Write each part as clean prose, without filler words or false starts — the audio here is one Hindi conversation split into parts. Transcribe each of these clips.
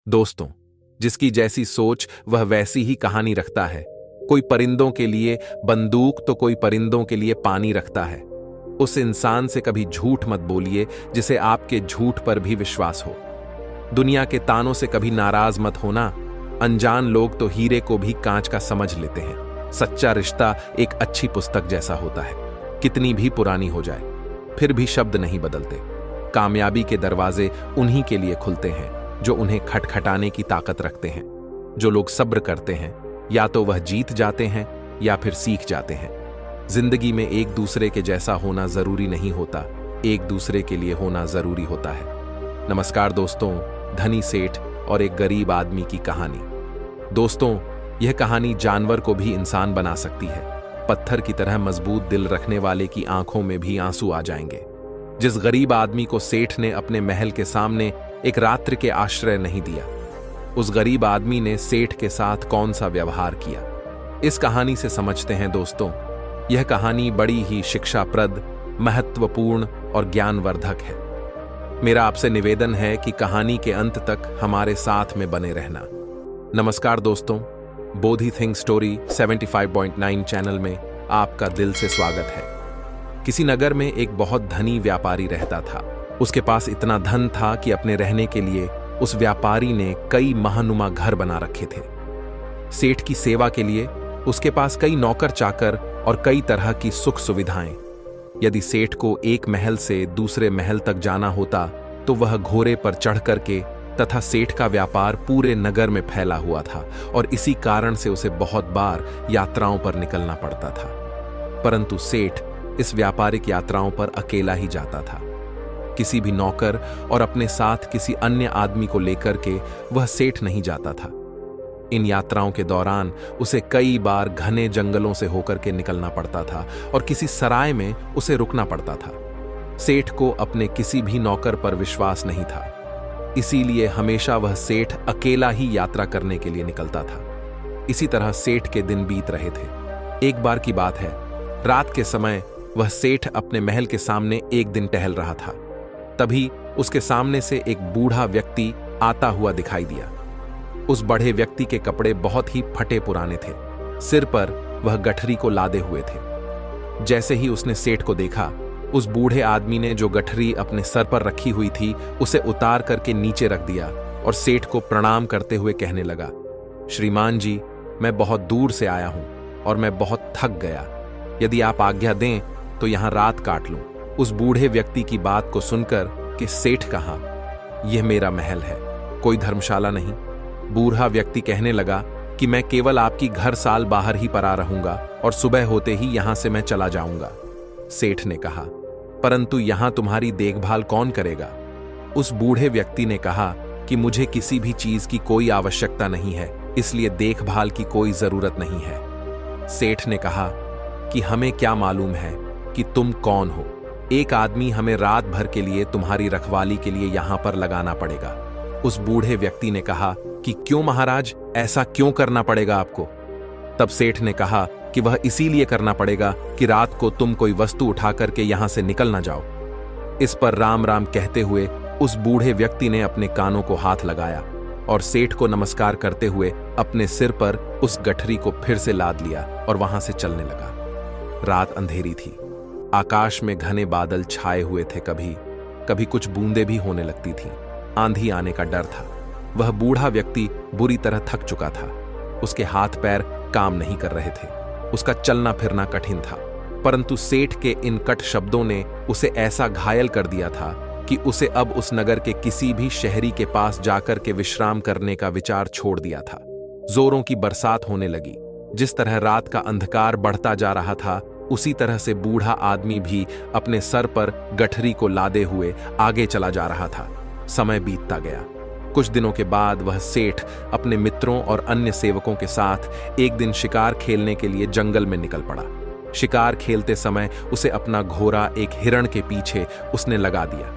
दोस्तों, जिसकी जैसी सोच वह वैसी ही कहानी रखता है। कोई परिंदों के लिए बंदूक तो कोई परिंदों के लिए पानी रखता है। उस इंसान से कभी झूठ मत बोलिए जिसे आपके झूठ पर भी विश्वास हो। दुनिया के तानों से कभी नाराज मत होना। अनजान लोग तो हीरे को भी कांच का समझ लेते हैं। सच्चा रिश्ता एक अच्छी पुस्तक जैसा होता है, कितनी भी पुरानी हो जाए फिर भी शब्द नहीं बदलते। कामयाबी के दरवाजे उन्हीं के लिए खुलते हैं जो उन्हें खटखटाने की ताकत रखते हैं। जो लोग सब्र करते हैं या तो वह जीत जाते हैं या फिर सीख जाते हैं। जिंदगी में एक दूसरे के जैसा होना जरूरी नहीं होता, एक दूसरे के लिए होना जरूरी होता है। नमस्कार दोस्तों, धनी सेठ और एक गरीब आदमी की कहानी। दोस्तों, यह कहानी जानवर को भी इंसान बना सकती है। पत्थर की तरह मजबूत दिल रखने वाले की आंखों में भी आंसू आ जाएंगे। जिस गरीब आदमी को सेठ ने अपने महल के सामने एक रात्रि के आश्रय नहीं दिया, उस गरीब आदमी ने सेठ के साथ कौन सा व्यवहार किया, इस कहानी से समझते हैं दोस्तों। यह कहानी बड़ी ही शिक्षाप्रद, महत्वपूर्ण और ज्ञानवर्धक है। मेरा आपसे निवेदन है कि कहानी के अंत तक हमारे साथ में बने रहना। नमस्कार दोस्तों, बोधी थिंक स्टोरी 75.9 चैनल में आपका दिल से स्वागत है। किसी नगर में एक बहुत धनी व्यापारी रहता था। उसके पास इतना धन था कि अपने रहने के लिए उस व्यापारी ने कई महानुमा घर बना रखे थे। सेठ की सेवा के लिए उसके पास कई नौकर चाकर और कई तरह की सुख सुविधाएं। यदि सेठ को एक महल से दूसरे महल तक जाना होता तो वह घोड़े पर चढ़ करके, तथा सेठ का व्यापार पूरे नगर में फैला हुआ था और इसी कारण से उसे बहुत बार यात्राओं पर निकलना पड़ता था। परंतु सेठ इस व्यापारिक यात्राओं पर अकेला ही जाता था। किसी भी नौकर और अपने साथ किसी अन्य आदमी को लेकर के वह सेठ नहीं जाता था। इन यात्राओं के दौरान उसे कई बार घने जंगलों से होकर के निकलना पड़ता था और किसी सराय में उसे रुकना पड़ता था। सेठ को अपने किसी भी नौकर पर विश्वास नहीं था, इसीलिए हमेशा वह सेठ अकेला ही यात्रा करने के लिए निकलता था। इसी तरह सेठ के दिन बीत रहे थे। एक बार की बात है, रात के समय वह सेठ अपने महल के सामने एक दिन टहल रहा था। तभी उसके सामने से एक बूढ़ा व्यक्ति आता हुआ दिखाई दिया। उस बड़े व्यक्ति के कपड़े बहुत ही फटे पुराने थे। सिर पर वह गठरी को लादे हुए थे। जैसे ही उसने सेठ को देखा, उस बूढ़े आदमी ने जो गठरी अपने सर पर रखी हुई थी उसे उतार करके नीचे रख दिया और सेठ को प्रणाम करते हुए कहने लगा, श्रीमान जी, मैं बहुत दूर से आया हूं और मैं बहुत थक गया। यदि आप आज्ञा दें तो यहां रात काट लूं। उस बूढ़े व्यक्ति की बात को सुनकर कि सेठ कहा, यह मेरा महल है, कोई धर्मशाला नहीं। बूढ़ा व्यक्ति कहने लगा कि मैं केवल आपकी घर साल बाहर ही परा रहूंगा और सुबह होते ही यहां से मैं चला जाऊंगा। सेठ ने कहा, परंतु यहां तुम्हारी देखभाल कौन करेगा? उस बूढ़े व्यक्ति ने कहा कि मुझे किसी भी चीज की कोई आवश्यकता नहीं है, इसलिए देखभाल की कोई जरूरत नहीं है। सेठ ने कहा कि हमें क्या मालूम है कि तुम कौन हो। एक आदमी हमें रात भर के लिए तुम्हारी रखवाली के लिए यहां पर लगाना पड़ेगा। उस बूढ़े व्यक्ति ने कहा कि क्यों महाराज, ऐसा क्यों करना पड़ेगा आपको? तब सेठ ने कहा कि वह इसीलिए करना पड़ेगा कि रात को तुम कोई वस्तु उठा करके यहां से निकल ना जाओ। इस पर राम राम कहते हुए उस बूढ़े व्यक्ति ने अपने कानों को हाथ लगाया और सेठ को नमस्कार करते हुए अपने सिर पर उस गठरी को फिर से लाद लिया और वहां से चलने लगा। रात अंधेरी थी। आकाश में घने बादल छाए हुए थे। कभी कभी कुछ बूंदें भी होने लगती थीं। आंधी आने का डर था। वह बूढ़ा व्यक्ति बुरी तरह थक चुका था। उसके हाथ पैर काम नहीं कर रहे थे। उसका चलना फिरना कठिन था। परंतु सेठ के इन कट शब्दों ने उसे ऐसा घायल कर दिया था कि उसे अब उस नगर के किसी भी शहरी के पास जाकर के विश्राम करने का विचार छोड़ दिया था। जोरों की बरसात होने लगी। जिस तरह रात का अंधकार बढ़ता जा रहा था, उसी तरह से बूढ़ा आदमी भी अपने सर पर गठरी को लादे हुए आगे चला जा रहा था। समय बीतता गया। कुछ दिनों के बाद वह सेठ अपने मित्रों और अन्य सेवकों के साथ एक दिन शिकार खेलने के लिए जंगल में निकल पड़ा। शिकार खेलते समय उसे अपना घोड़ा एक हिरण के पीछे उसने लगा दिया।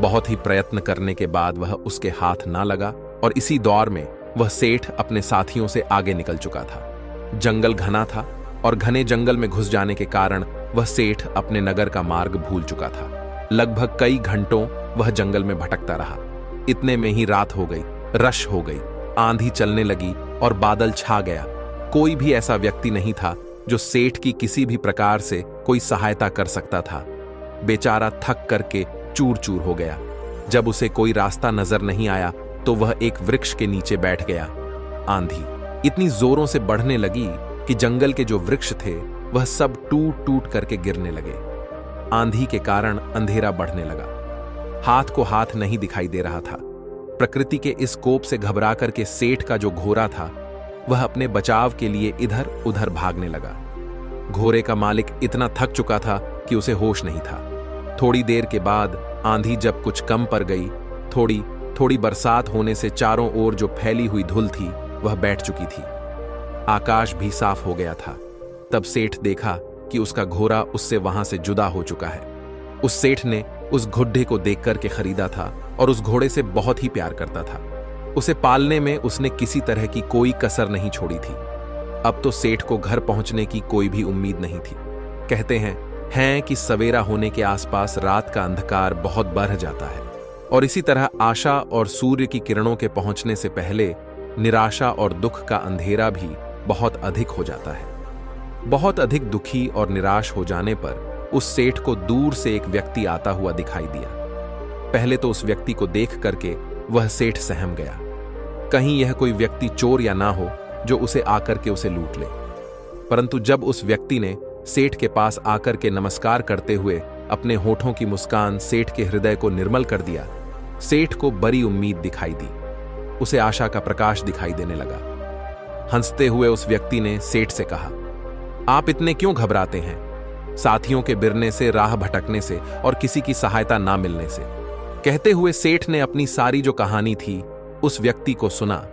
बहुत ही प्रयत्न करने के बाद वह उसके हाथ ना लगा और इसी दौर में वह सेठ अपने साथियों से आगे निकल चुका था। जंगल घना था और घने जंगल में घुस जाने के कारण वह सेठ अपने नगर का मार्ग भूल चुका था। लगभग कई घंटों वह जंगल में भटकता रहा। इतने में ही रात हो गई। रश हो गई, आंधी चलने लगी और बादल छा गया। कोई भी ऐसा व्यक्ति नहीं था जो सेठ की किसी भी प्रकार से कोई सहायता कर सकता था। बेचारा थक करके चूर चूर हो गया। जब उसे कोई रास्ता नजर नहीं आया तो वह एक वृक्ष के नीचे बैठ गया। आंधी इतनी जोरों से बढ़ने लगी कि जंगल के जो वृक्ष थे वह सब टूट टूट करके गिरने लगे। आंधी के कारण अंधेरा बढ़ने लगा, हाथ को हाथ नहीं दिखाई दे रहा था। प्रकृति के इस कोप से घबरा करके सेठ का जो घोड़ा था वह अपने बचाव के लिए इधर उधर भागने लगा। घोड़े का मालिक इतना थक चुका था कि उसे होश नहीं था। थोड़ी देर के बाद आंधी जब कुछ कम पड़ गई, थोड़ी थोड़ी बरसात होने से चारों ओर जो फैली हुई धुल थी वह बैठ चुकी थी। आकाश भी साफ हो गया था। तब सेठ देखा कि उसका घोड़ा उससे वहां से जुदा हो चुका है। उस सेठ ने उस घुड्डे को देख करके खरीदा था और उस घोड़े से बहुत ही प्यार करता था। उसे पालने में उसने किसी तरह की कोई कसर नहीं छोड़ी थी। अब तो सेठ को घर पहुंचने की कोई भी उम्मीद नहीं थी। कहते हैं कि सवेरा होने के आसपास रात का अंधकार बहुत बढ़ जाता है और इसी तरह आशा और सूर्य की किरणों के पहुंचने से पहले निराशा और दुख का अंधेरा भी बहुत अधिक हो जाता है। बहुत अधिक दुखी और निराश हो जाने पर उस सेठ को दूर से एक व्यक्ति आता हुआ दिखाई दिया। पहले तो उस व्यक्ति को देख करके वह सेठ सहम गया, कहीं यह कोई व्यक्ति चोर या ना हो जो उसे आकर के उसे लूट ले। परंतु जब उस व्यक्ति ने सेठ के पास आकर के नमस्कार करते हुए अपने होठों की मुस्कान सेठ के हृदय को निर्मल कर दिया, सेठ को बड़ी उम्मीद दिखाई दी। उसे आशा का प्रकाश दिखाई देने लगा। हंसते हुए उस व्यक्ति ने सेठ से कहा, आप इतने क्यों घबराते हैं? साथियों के बिरने से, राह भटकने से और किसी की सहायता ना मिलने से। कहते हुए सेठ ने अपनी सारी जो कहानी थी उस व्यक्ति को सुना।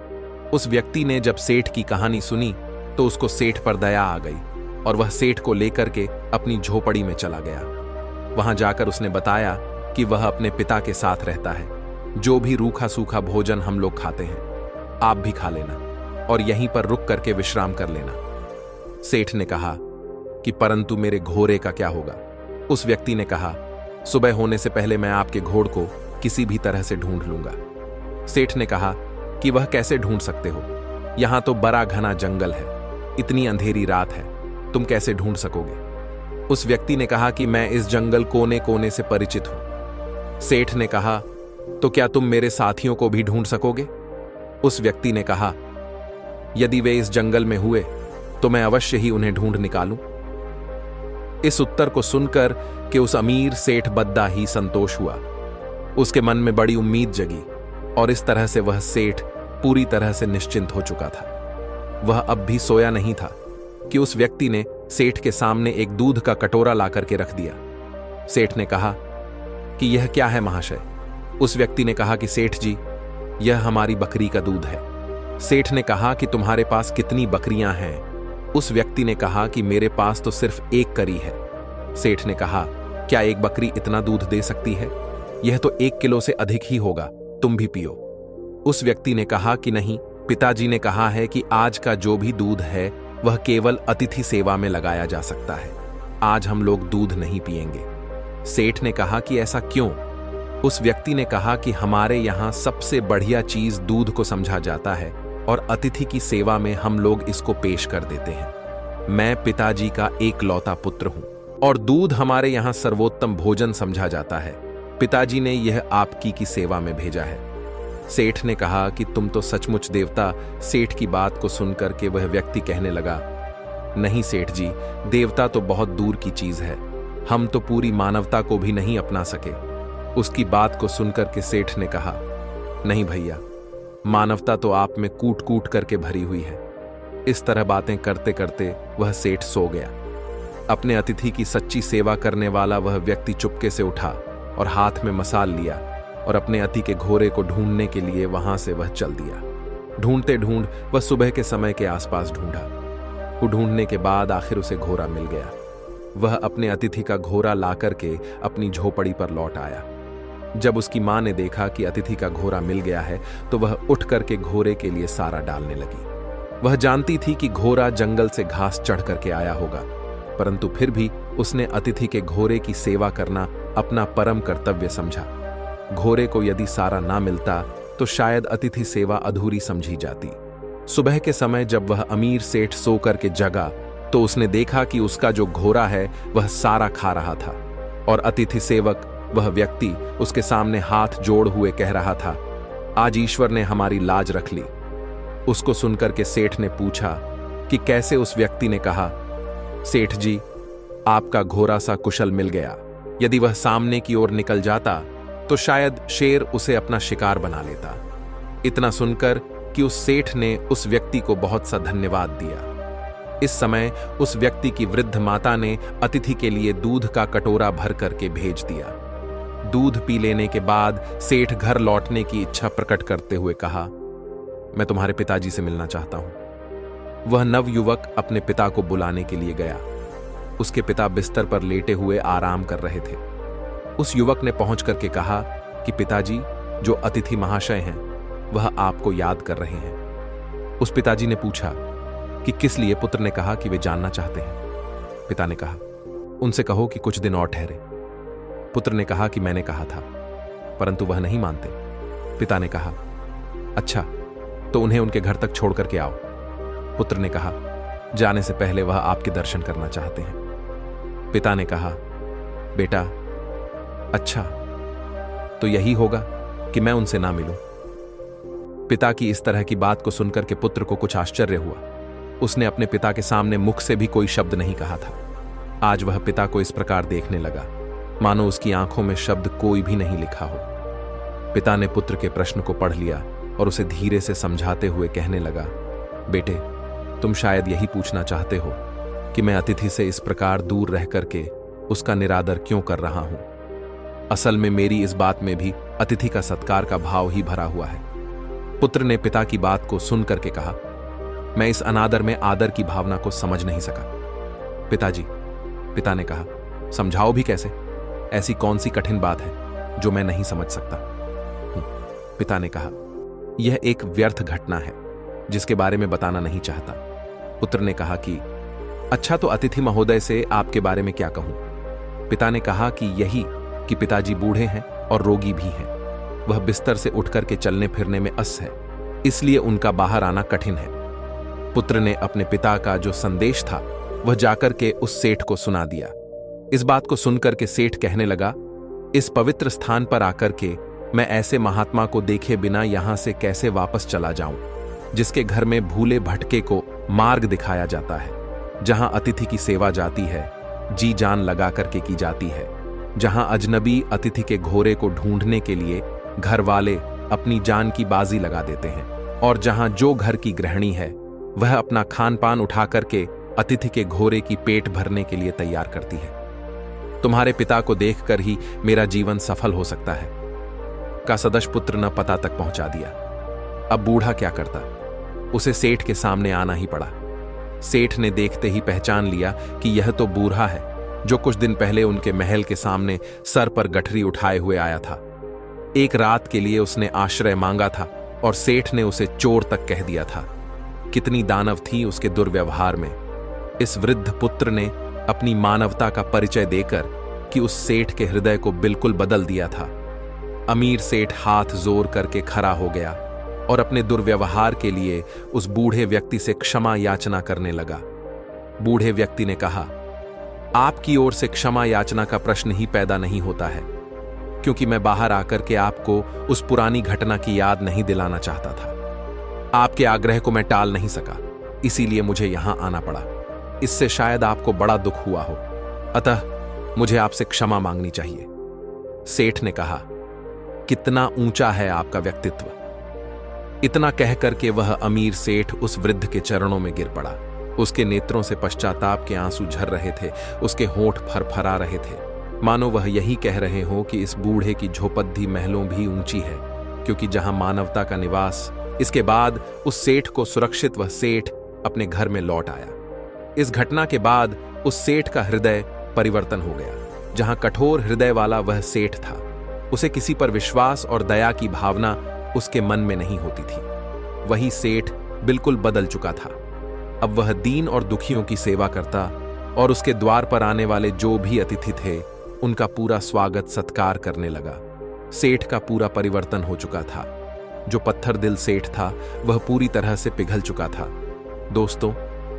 उस व्यक्ति ने जब सेठ की कहानी सुनी तो उसको सेठ पर दया आ गई और वह सेठ को लेकर के अपनी झोपड़ी में चला गया। वहां जाकर उसने बताया कि वह अपने पिता के साथ रहता है। जो भी रूखा सूखा भोजन हम लोग खाते हैं आप भी खा लेना और यहीं पर रुक करके विश्राम कर लेना। सेठ ने कहा कि परंतु मेरे घोड़े का क्या होगा? उस व्यक्ति ने कहा, सुबह होने से पहले मैं आपके घोड़ को किसी भी तरह से ढूंढ लूंगा। सेठ ने कहा कि वह कैसे ढूंढ सकते हो? यहां तो बड़ा घना जंगल है, इतनी अंधेरी रात है, तुम कैसे ढूंढ सकोगे? उस व्यक्ति ने कहा कि मैं इस जंगल कोने कोने से परिचित हूं। सेठ ने कहा, तो क्या तुम मेरे साथियों को भी ढूंढ सकोगे? उस व्यक्ति ने कहा, यदि वे इस जंगल में हुए तो मैं अवश्य ही उन्हें ढूंढ निकालूं। इस उत्तर को सुनकर कि उस अमीर सेठ बद्दा ही संतोष हुआ। उसके मन में बड़ी उम्मीद जगी और इस तरह से वह सेठ पूरी तरह से निश्चिंत हो चुका था। वह अब भी सोया नहीं था कि उस व्यक्ति ने सेठ के सामने एक दूध का कटोरा ला करके रख दिया। सेठ ने कहा कि यह क्या है महाशय? उस व्यक्ति ने कहा कि सेठ जी, यह हमारी बकरी का दूध है। सेठ ने कहा कि तुम्हारे पास कितनी बकरियां हैं? उस व्यक्ति ने कहा कि मेरे पास तो सिर्फ एक करी है। सेठ ने कहा, क्या एक बकरी इतना दूध दे सकती है? यह तो 1 किलो से अधिक ही होगा, तुम भी पियो। उस व्यक्ति ने कहा कि नहीं, पिताजी ने कहा है कि आज का जो भी दूध है वह केवल अतिथि सेवा में लगाया जा सकता है, आज हम लोग दूध नहीं पिएंगे। सेठ ने कहा कि ऐसा क्यों? उस व्यक्ति ने कहा कि हमारे यहां सबसे बढ़िया चीज दूध को समझा जाता है और अतिथि की सेवा में हम लोग इसको पेश कर देते हैं। मैं पिताजी का एक लौता पुत्र हूं और दूध हमारे यहां सर्वोत्तम भोजन समझा जाता है। पिताजी ने यह आपकी की सेवा में भेजा है। सेठ ने कहा कि तुम तो सचमुच देवता। सेठ की बात को सुनकर के वह व्यक्ति कहने लगा, नहीं सेठ जी, देवता तो बहुत दूर की चीज है, हम तो पूरी मानवता को भी नहीं अपना सके। उसकी बात को सुनकर के सेठ ने कहा, नहीं भैया, मानवता तो आप में कूट कूट करके भरी हुई है। इस तरह बातें करते करते वह सेठ सो गया। अपने अतिथि की सच्ची सेवा करने वाला वह व्यक्ति चुपके से उठा और हाथ में मसाल लिया और अपने अति के घोड़े को ढूंढने के लिए वहां से वह चल दिया। ढूंढते ढूंढ वह सुबह के समय के आसपास ढूंढा। वो ढूंढने के बाद आखिर उसे घोड़ा मिल गया। वह अपने अतिथि का घोड़ा लाकर के अपनी झोपड़ी पर लौट आया। जब उसकी मां ने देखा कि अतिथि का घोड़ा मिल गया है तो वह उठ करके घोड़े के लिए सारा डालने लगी। वह जानती थी कि घोड़ा जंगल से घास चढ़ करके आया होगा, परंतु फिर भी उसने अतिथि के घोड़े की सेवा करना अपना परम कर्तव्य समझा। घोड़े को यदि सारा ना मिलता तो शायद अतिथि सेवा अधूरी समझी जाती। सुबह के समय जब वह अमीर सेठ सो करके जगा तो उसने देखा कि उसका जो घोड़ा है वह सारा खा रहा था और अतिथि सेवक, वह व्यक्ति, उसके सामने हाथ जोड़ हुए कह रहा था, आज ईश्वर ने हमारी लाज रख ली। उसको सुनकर के सेठ ने पूछा कि कैसे। उस व्यक्ति ने कहा, सेठ जी, आपका घोड़ा सा कुशल मिल गया। यदि वह सामने की ओर निकल जाता तो शायद शेर उसे अपना शिकार बना लेता। इतना सुनकर कि उस सेठ ने उस व्यक्ति को बहुत सा धन्यवाद दिया। इस समय उस व्यक्ति की वृद्ध माता ने अतिथि के लिए दूध का कटोरा भर करके भेज दिया। दूध पी लेने के बाद सेठ घर लौटने की इच्छा प्रकट करते हुए कहा, मैं तुम्हारे पिताजी से मिलना चाहता हूं। वह नवयुवक अपने पिता को बुलाने के लिए गया। उसके पिता बिस्तर पर लेटे हुए आराम कर रहे थे। उस युवक ने पहुंच करके कहा कि पिताजी, जो अतिथि महाशय हैं वह आपको याद कर रहे हैं। उस पिताजी ने पूछा कि किस लिए। पुत्र ने कहा कि वे जानना चाहते हैं। पिता ने कहा, उनसे कहो कि कुछ दिन और ठहरे। पुत्र ने कहा कि मैंने कहा था, परंतु वह नहीं मानते। पिता ने कहा, अच्छा, तो उन्हें उनके घर तक छोड़ करके आओ। पुत्र ने कहा, जाने से पहले वह आपके दर्शन करना चाहते हैं। पिता ने कहा, बेटा, अच्छा, तो यही होगा कि मैं उनसे ना मिलूं। पिता की इस तरह की बात को सुनकर के पुत्र को कुछ आश्चर्य हुआ। उसने अपने पिता के सामने मुख से भी कोई शब्द नहीं कहा था। आज वह पिता को इस प्रकार देखने लगा मानो उसकी आंखों में शब्द कोई भी नहीं लिखा हो। पिता ने पुत्र के प्रश्न को पढ़ लिया और उसे धीरे से समझाते हुए कहने लगा, बेटे, तुम शायद यही पूछना चाहते हो कि मैं अतिथि से इस प्रकार दूर रह करके उसका निरादर क्यों कर रहा हूं। असल में मेरी इस बात में भी अतिथि का सत्कार का भाव ही भरा हुआ है। पुत्र ने पिता की बात को सुन करके कहा, मैं इस अनादर में आदर की भावना को समझ नहीं सका। पिताजी, पिता ने कहा, समझाओ भी कैसे? ऐसी कौन सी कठिन बात है जो मैं नहीं समझ सकता? पिता ने कहा, यह एक व्यर्थ घटना है जिसके बारे में बताना नहीं चाहता। पुत्र ने कहा कि अच्छा, तो अतिथि महोदय से आपके बारे में क्या कहूं? पिता ने कहा कि यही कि पिताजी बूढ़े हैं और रोगी भी हैं। वह बिस्तर से उठकर के चलने फिरने में अस है, इसलिए उनका बाहर आना कठिन है। पुत्र ने अपने पिता का जो संदेश था वह जाकर के उस सेठ को सुना दिया। इस बात को सुनकर के सेठ कहने लगा, इस पवित्र स्थान पर आकर के मैं ऐसे महात्मा को देखे बिना यहां से कैसे वापस चला जाऊं, जिसके घर में भूले भटके को मार्ग दिखाया जाता है, जहां अतिथि की सेवा जाती है, जी जान लगा करके की जाती है, जहां अजनबी अतिथि के घोड़े को ढूंढने के लिए घर वाले अपनी जान की बाजी लगा देते हैं, और जहां जो घर की गृहिणी है वह अपना खान पान उठा करके अतिथि के घोड़े की पेट भरने के लिए तैयार करती है। तुम्हारे पिता को देखकर ही मेरा जीवन सफल हो सकता है। का सदस्य पुत्र न पता तक पहुंचा दिया। अब बूढ़ा क्या करता, उसे सेठ के सामने आना ही पड़ा। सेठ ने देखते ही पहचान लिया कि यह तो बूढ़ा है जो कुछ दिन पहले उनके महल के सामने सर पर गठरी उठाए हुए आया था। एक रात के लिए उसने आश्रय मांगा था और सेठ ने उसे चोर तक कह दिया था। कितनी दानव थी उसके दुर्व्यवहार में। इस वृद्ध पुत्र ने अपनी मानवता का परिचय देकर कि उस सेठ के हृदय को बिल्कुल बदल दिया था। अमीर सेठ हाथ जोर करके खड़ा हो गया और अपने दुर्व्यवहार के लिए उस बूढ़े व्यक्ति से क्षमा याचना करने लगा। बूढ़े व्यक्ति ने कहा, आपकी ओर से क्षमा याचना का प्रश्न ही पैदा नहीं होता है, क्योंकि मैं बाहर आकर के आपको उस पुरानी घटना की याद नहीं दिलाना चाहता था। आपके आग्रह को मैं टाल नहीं सका, इसीलिए मुझे यहां आना पड़ा। इससे शायद आपको बड़ा दुख हुआ हो, अतः मुझे आपसे क्षमा मांगनी चाहिए। सेठ ने कहा, कितना ऊंचा है आपका व्यक्तित्व। इतना कहकर के वह अमीर सेठ उस वृद्ध के चरणों में गिर पड़ा। उसके नेत्रों से पश्चाताप के आंसू झर रहे थे, उसके होंठ फरफरा रहे थे, मानो वह यही कह रहे हो कि इस बूढ़े की झोपड़ी महलों भी ऊंची है, क्योंकि जहां मानवता का निवास। इसके बाद उस सेठ को सुरक्षित वह सेठ अपने घर में लौट आया। इस घटना के बाद उस सेठ का हृदय परिवर्तन हो गया। जहां कठोर हृदय वाला वह सेठ था, उसे किसी पर विश्वास और दया की भावना उसके मन में नहीं होती थी। वही सेठ बिल्कुल बदल चुका था। अब वह दीन और दुखियों की सेवा करता और उसके द्वार पर आने वाले जो भी अतिथि थे उनका पूरा स्वागत सत्कार करने लगा। सेठ का पूरा परिवर्तन हो चुका था। जो पत्थर दिल सेठ था वह पूरी तरह से पिघल चुका था। दोस्तों,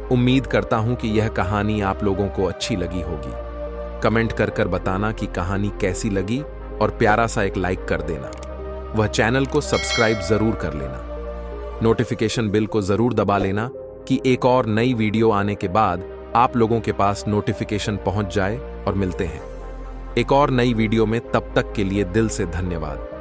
उम्मीद करता हूं कि यह कहानी आप लोगों को अच्छी लगी होगी। कमेंट कर बताना कि कहानी कैसी लगी और प्यारा सा एक लाइक कर देना। वह चैनल को सब्सक्राइब जरूर कर लेना। नोटिफिकेशन बिल को जरूर दबा लेना कि एक और नई वीडियो आने के बाद आप लोगों के पास नोटिफिकेशन पहुंच जाए। और मिलते हैं एक और नई वीडियो में, तब तक के लिए दिल से धन्यवाद।